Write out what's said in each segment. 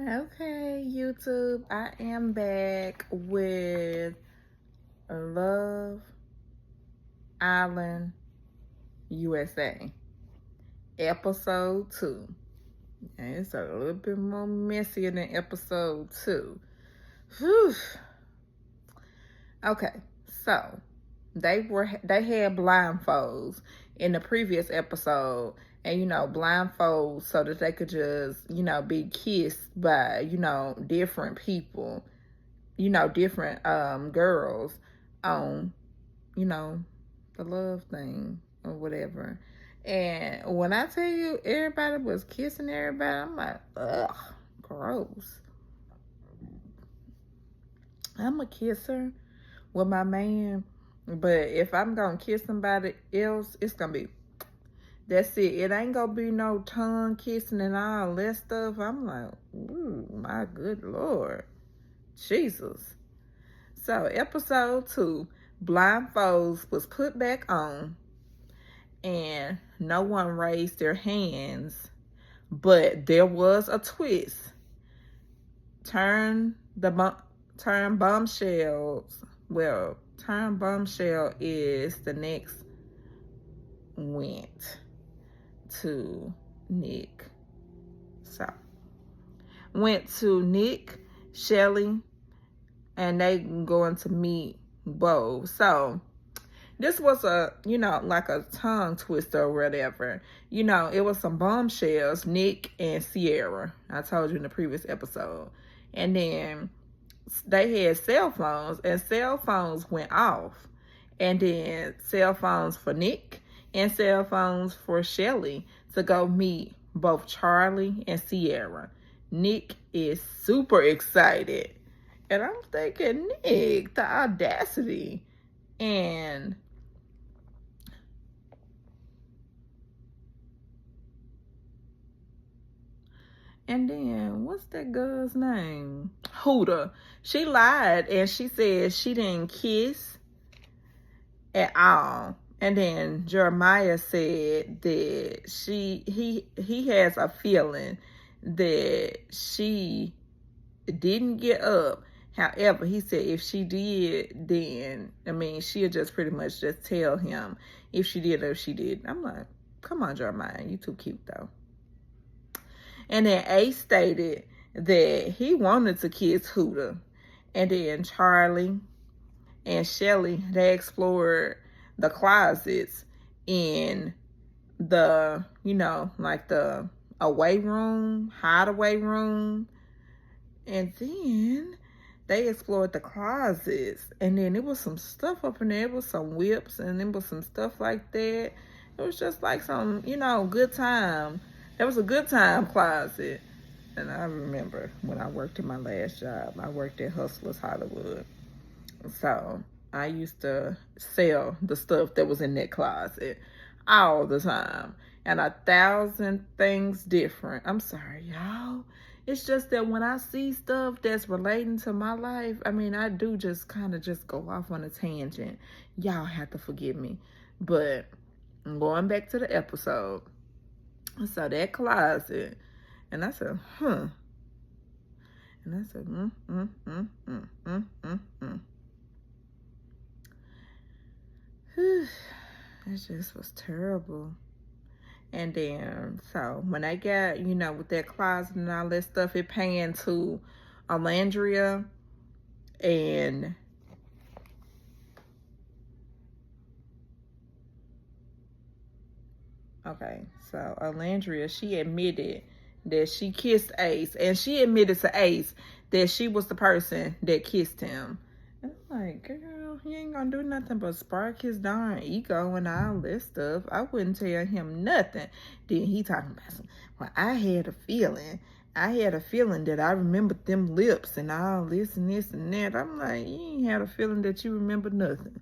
Okay, YouTube, I am back with Love Island USA, episode 2. And it's a little bit more messier than episode 2. Whew. Okay, so they had blindfolds in the previous episode, and blindfolds so that they could just be kissed by different people, different girls on the love thing or whatever. And when I tell you everybody was kissing everybody, I'm like, ugh, gross. I'm a kisser with my man, but if I'm gonna kiss somebody else, it's gonna be that's it. It ain't gonna be no tongue kissing and all that stuff. I'm like, ooh, my good Lord. Jesus. So episode 2, blindfolds was put back on and no one raised their hands, but there was a twist. Turn bombshells. Well, turn bombshell is the next went to Nick. So went to Nick, Shelly, and they going to meet Bo. So this was like a tongue twister or whatever. It was some bombshells, Nick and Sierra. I told you in the previous episode. And then they had cell phones, and cell phones went off. And then cell phones for Nick and cell phones for Shelly to go meet both Charlie and Sierra. Nick is super excited. And I'm thinking, Nick, the audacity. And then, what's that girl's name? Huda. She lied and she said she didn't kiss at all. And then Jeremiah said that he has a feeling that she didn't get up. However, he said if she did, then, she'll just pretty much just tell him if she did or if she did. I'm like, come on, Jeremiah, you too cute, though. And then Ace stated that he wanted to kiss Huda. And then Charlie and Shelly, they explored the closets in the, like the away room, hideaway room. And then they explored the closets. And then there was some stuff up in there. It was some whips and there was some stuff like that. It was just like some, good time. It was a good time closet. And I remember when I worked in my last job, I worked at Hustlers Hollywood. So I used to sell the stuff that was in that closet all the time. And 1,000 things different. I'm sorry, y'all. It's just that when I see stuff that's relating to my life, I do just kind of just go off on a tangent. Y'all have to forgive me. But going back to the episode. So that closet. And I said, And I said, It just was terrible. And then, so when I got, with that closet and all that stuff, it panned to Alandria and okay, so Alandria, she admitted that she kissed Ace, and she admitted to Ace that she was the person that kissed him. And I'm like, girl, he ain't gonna do nothing but spark his darn ego and all this stuff. I wouldn't tell him nothing. Then he talking about some, well, I had a feeling that I remembered them lips and all this and this and that. I'm like, you ain't had a feeling that you remember nothing.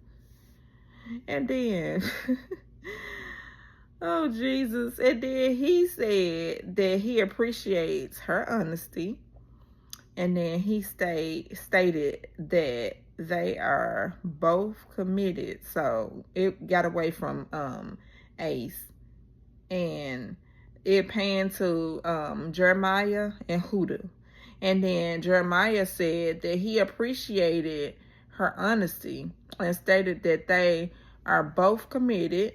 And then oh, Jesus. And then he said that he appreciates her honesty. And then he stated that they are both committed. So it got away from Ace. And it panned to Jeremiah and Huda. And then Jeremiah said that he appreciated her honesty and stated that they are both committed.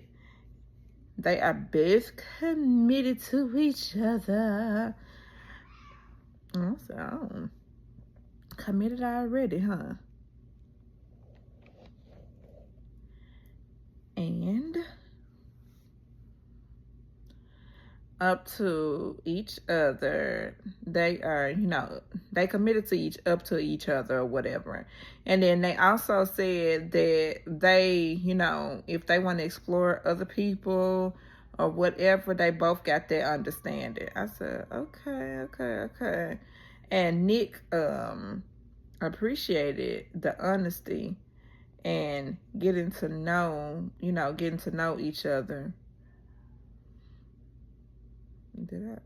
They are both committed to each other. So, committed already, huh? And up to each other, they are, they committed to up to each other or whatever. And then they also said that they, if they want to explore other people or whatever, they both got that understanding. I said, okay. And Nick appreciated the honesty and getting to know each other.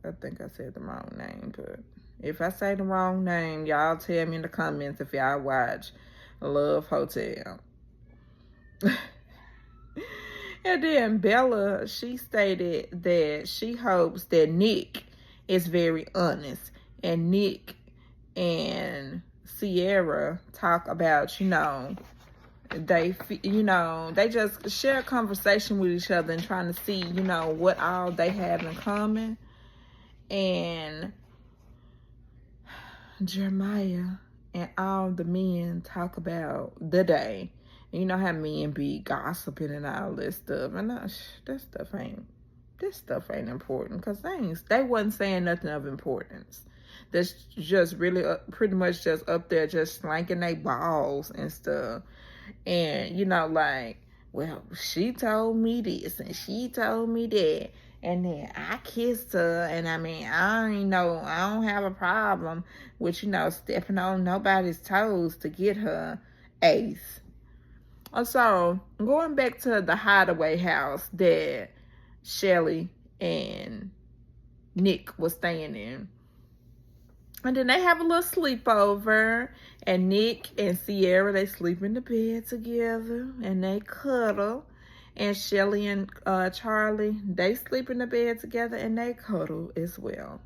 I think I said the wrong name, but if I say the wrong name, y'all tell me in the comments if y'all watch Love Hotel. And then Bella, she stated that she hopes that Nick is very honest, and Nick and Sierra talk about, they just share a conversation with each other and trying to see, what all they have in common. And Jeremiah and all the men talk about the day. And you know how men be gossiping and all this stuff. And this stuff ain't important, because they wasn't saying nothing of importance. That's just really pretty much just up there just slanking their balls and stuff. And, well, she told me this and she told me that. And then I kissed her. And I don't have a problem with, stepping on nobody's toes to get her Ace. So, going back to the hideaway house that Shelly and Nick was staying in. And then they have a little sleepover, and Nick and Sierra, they sleep in the bed together, and they cuddle. And Shelly and Charlie, they sleep in the bed together, and they cuddle as well.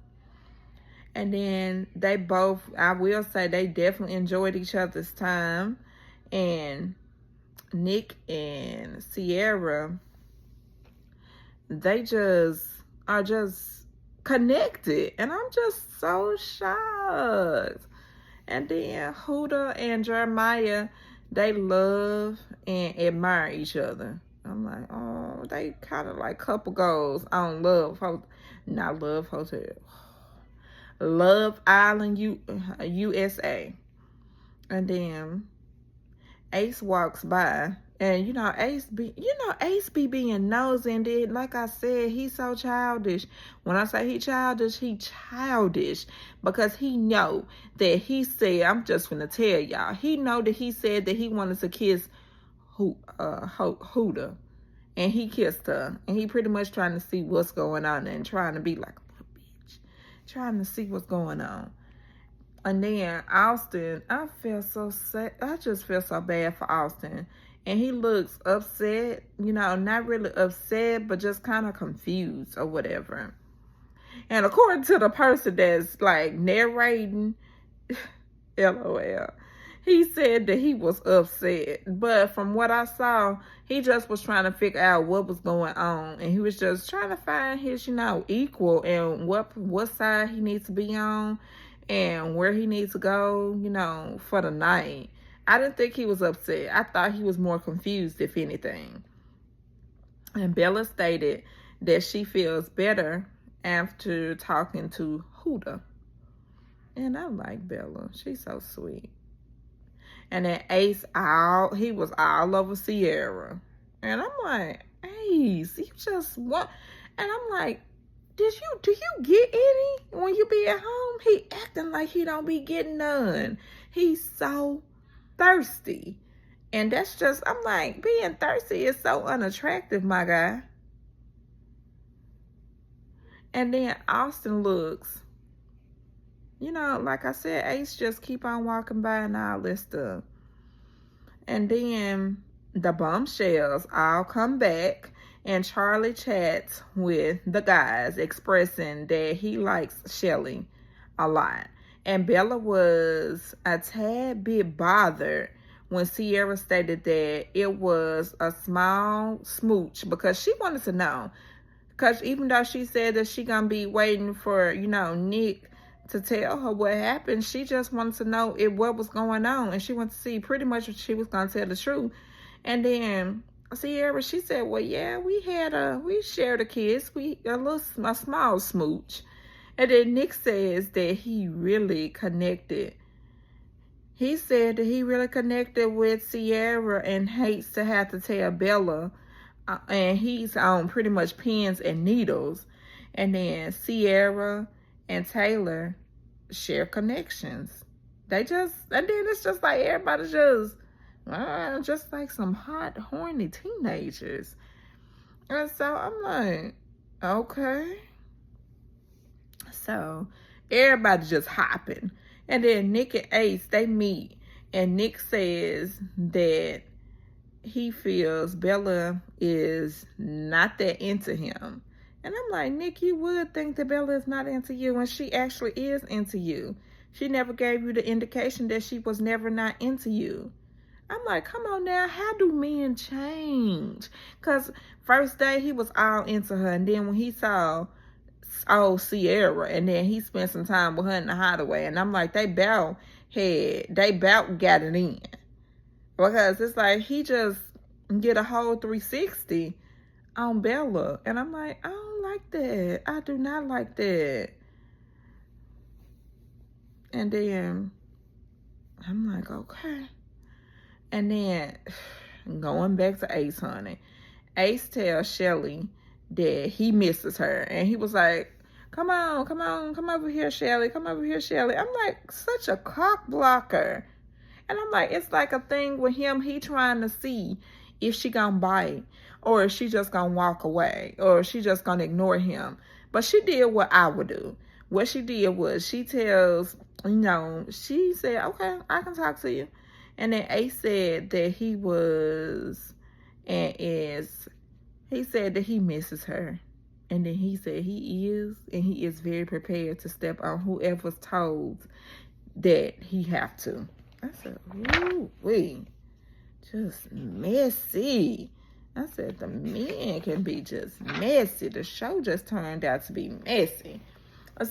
And then they both, I will say, they definitely enjoyed each other's time. And Nick and Sierra, they are just connected, and I'm just so shocked. And then Huda and Jeremiah, they love and admire each other. I'm like, oh, they kind of like couple goals on Love Hotel, Love Island, USA. And then Ace walks by. And, Ace be being nosy, and then, like I said, he's so childish. When I say he childish because he know that he said, I'm just gonna tell y'all, he know that he said that he wanted to kiss Huda, and he kissed her, and he pretty much trying to see what's going on and trying to be like a little bitch, trying to see what's going on. And then Austin, I just feel so bad for Austin. And he looks upset, not really upset, but just kind of confused or whatever. And according to the person that's like narrating, LOL, he said that he was upset. But from what I saw, he just was trying to figure out what was going on. And he was just trying to find his, equal, and what side he needs to be on and where he needs to go, for the night. I didn't think he was upset. I thought he was more confused, if anything. And Bella stated that she feels better after talking to Huda. And I like Bella. She's so sweet. And then Ace, he was all over Sierra. And I'm like, Ace, you just what? And I'm like, do you get any when you be at home? He acting like he don't be getting none. He's so thirsty. And that's just, I'm like, being thirsty is so unattractive, my guy. And then Austin looks, like I said, Ace just keep on walking by and all this stuff. And then the bombshells all come back, and Charlie chats with the guys, expressing that he likes Shelly a lot. And Bella was a tad bit bothered when Ciara stated that it was a small smooch, because she wanted to know. Because even though she said that she gonna be waiting for, Nick to tell her what happened, she just wanted to know what was going on. And she wanted to see pretty much if she was gonna tell the truth. And then Ciara, she said, well, yeah, we shared a kiss. A small smooch. And then Nick says that he really connected. He said that he really connected with Ciara and hates to have to tell Bella. And he's on pretty much pins and needles. And then Ciara and Taylor share connections. And then it's just like everybody just like some hot, horny teenagers. And so I'm like, okay. So everybody just hopping. And then Nick and Ace, they meet. And Nick says that he feels Bella is not that into him. And I'm like, Nick, you would think that Bella is not into you when she actually is into you. She never gave you the indication that she was never not into you. I'm like, come on now, how do men change? Because first day he was all into her, and then when he saw Ciara, and then he spent some time with her in the hideaway, and I'm like, they bout got it in. Because it's like he just get a whole 360 on Bella. And I'm like, I don't like that. I do not like that. And then I'm like, okay. And then going back to Ace, honey. Ace tells Shelly that he misses her. And he was like, come over here, Shelly. Come over here, Shelly. I'm like, such a cock blocker. And I'm like, it's like a thing with him. He trying to see if she gonna bite, or if she just gonna walk away, or if she just gonna ignore him. But she did what I would do. What she did was she tells, she said, okay, I can talk to you. And then Ace said that he said that he misses her. And then he said he is very prepared to step on whoever's toes that he have to. I said, ooh, wait, just messy. I said, the men can be just messy. The show just turned out to be messy.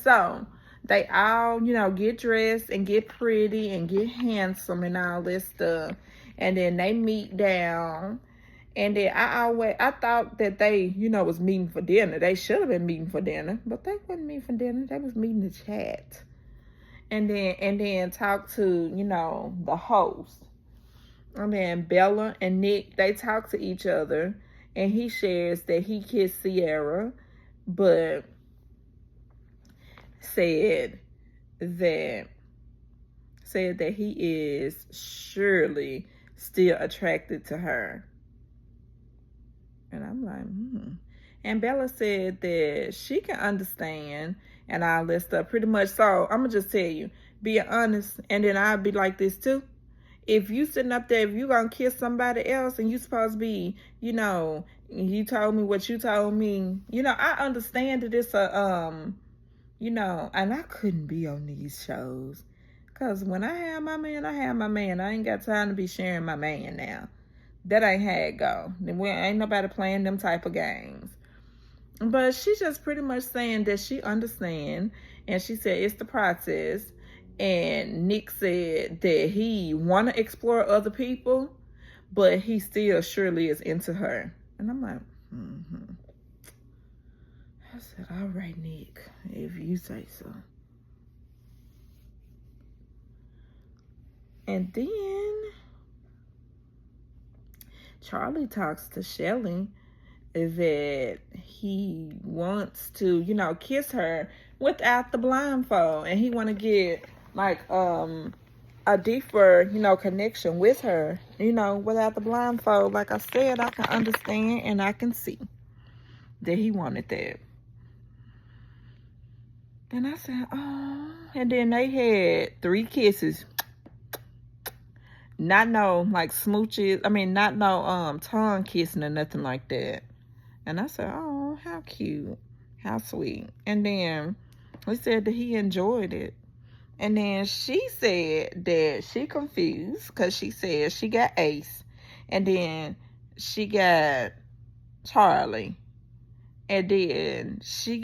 So they all, get dressed and get pretty and get handsome and all this stuff. And then they meet down. And then I thought that they, was meeting for dinner. They should have been meeting for dinner, but they wasn't meeting for dinner. They was meeting to chat. And then talk to, the host. And then Bella and Nick, they talk to each other. And he shares that he kissed Ciara, but said that he is surely still attracted to her. And I'm like, And Bella said that she can understand and all this stuff pretty much. So I'm going to just tell you, be honest. And then I'll be like this too. If you sitting up there, if you going to kiss somebody else and you supposed to be, you told me what you told me. I understand that it's and I couldn't be on these shows. Because when I have my man, I have my man. I ain't got time to be sharing my man now. That ain't how it go. Ain't nobody playing them type of games. But she's just pretty much saying that she understands. And she said it's the process. And Nick said that he want to explore other people, but he still surely is into her. And I'm like, I said, all right, Nick, if you say so. And then Charlie talks to Shelly that he wants to, kiss her without the blindfold. And he want to get, like, a deeper, connection with her, without the blindfold. Like I said, I can understand and I can see that he wanted that. And I said, oh. And then they had 3 kisses. Not no, like, smooches. I mean, not no tongue kissing or nothing like that. And I said, oh, how cute. How sweet. And then he said that he enjoyed it. And then she said that she confused because she said she got Ace. And then she got Charlie. And then she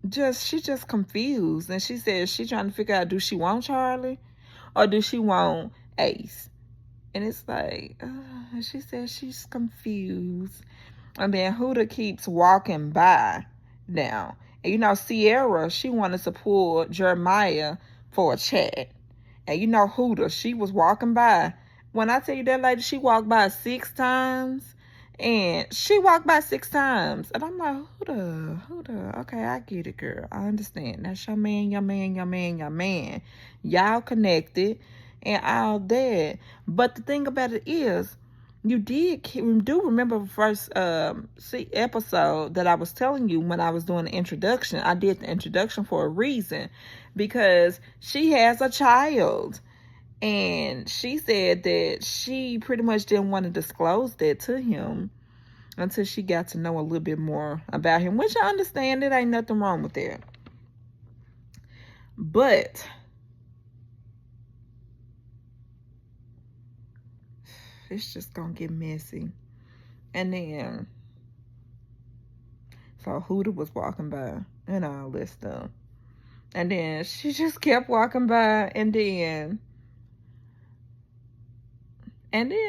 just confused. And she said she trying to figure out, do she want Charlie or do she want Ace? And it's like, she said she's confused. And then Huda keeps walking by now. And you know, Sierra, she wanted to pull Jeremiah for a chat. And you know, Huda, she was walking by. When I tell you that lady, she walked by 6 times. And she walked by 6 times. And I'm like, Huda. Okay, I get it, girl. I understand. That's your man, your man, your man, your man. Y'all connected and all that. But the thing about it is, you do remember the first episode that I was telling you when I was doing the introduction. I did the introduction for a reason, because she has a child. And she said that she pretty much didn't want to disclose that to him until she got to know a little bit more about him, which I understand. There ain't nothing wrong with that. But it's just gonna get messy. And then, so Huda was walking by and all this stuff. And then she just kept walking by. And then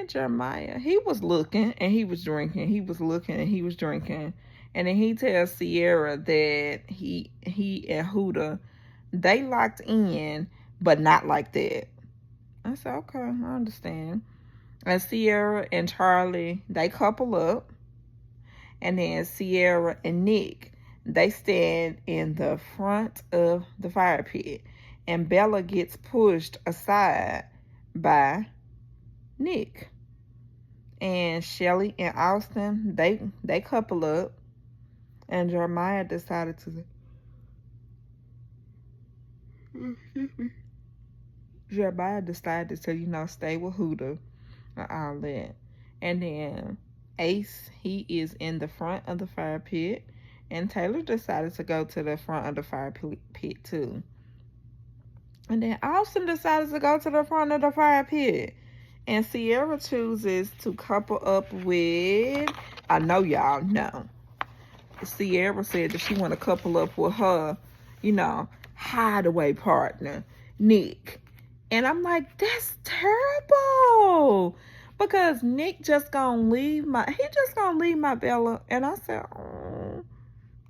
Jeremiah, he was looking and he was drinking. He was looking and he was drinking. And then he tells Sierra that he and Huda, they locked in, but not like that. I said, okay, I understand. And Sierra and Charlie, they couple up. And then Sierra and Nick, they stand in the front of the fire pit. And Bella gets pushed aside by Nick. And Shelly and Austin, they couple up. And Jeremiah decided to stay with Huda and all that. And then Ace, he is in the front of the fire pit. And Taylor decided to go to the front of the fire pit too. And then Austin decided to go to the front of the fire pit. And Sierra chooses to couple up with, I know y'all know, Sierra said that she want to couple up with her, hideaway partner, Nick. And I'm like, that's terrible. Because Nick just gonna leave my Bella. And I said, oh,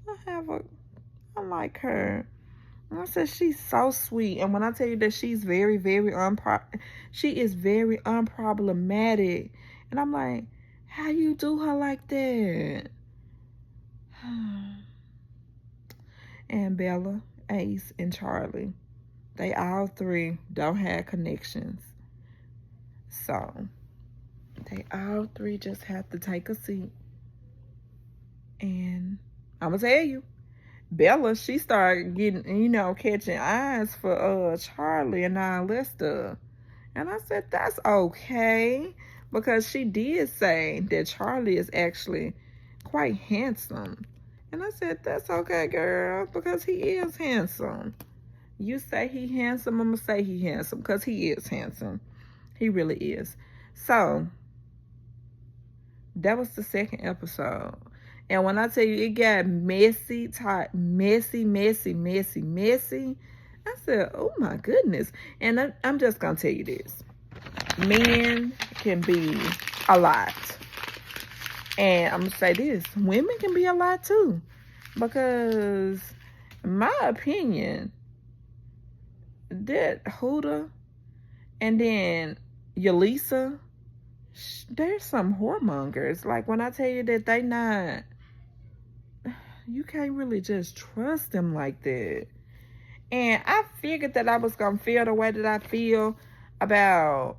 I like her. And I said, she's so sweet. And when I tell you that she's very, very she is very unproblematic. And I'm like, how you do her like that? And Bella, Ace, and Charlie, they all three don't have connections. So they all three just have to take a seat. And I'm going to tell you, Bella, she started getting, catching eyes for Charlie and all that stuff. And I said, that's okay. Because she did say that Charlie is actually quite handsome. And I said, that's okay, girl, because he is handsome. You say he handsome, I'm going to say he handsome, because he is handsome. He really is. So, that was the second episode. And when I tell you it got messy, messy, I said, oh my goodness. And I'm just going to tell you this. Men can be a lot. And I'm going to say this. Women can be a lot too. Because, in my opinion, that Huda and then Yalisa, there's some whoremongers. Like when I tell you that they not, you can't really just trust them like that. And I figured that I was going to feel the way that I feel about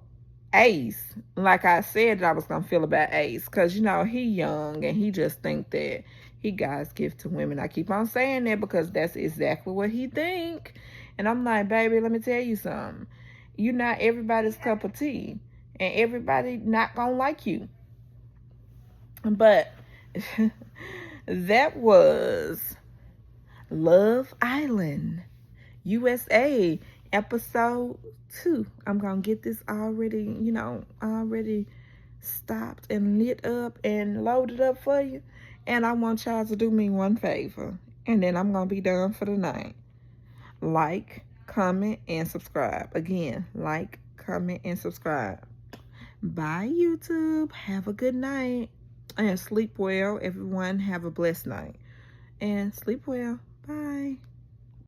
Ace. Like I said that I was going to feel about Ace. Because, he young and he just think that he God's gift to women. I keep on saying that because that's exactly what he think. And I'm like, baby, let me tell you something. You're not everybody's cup of tea. And everybody not going to like you. But that was Love Island. USA episode 2. I'm gonna get this already, already stopped and lit up and loaded up for you. And I want y'all to do me one favor, and then I'm gonna be done for the night. Like, comment, and subscribe. Again, like, comment, and subscribe. Bye, YouTube. Have a good night. And sleep well, everyone. Have a blessed night. And sleep well. Bye.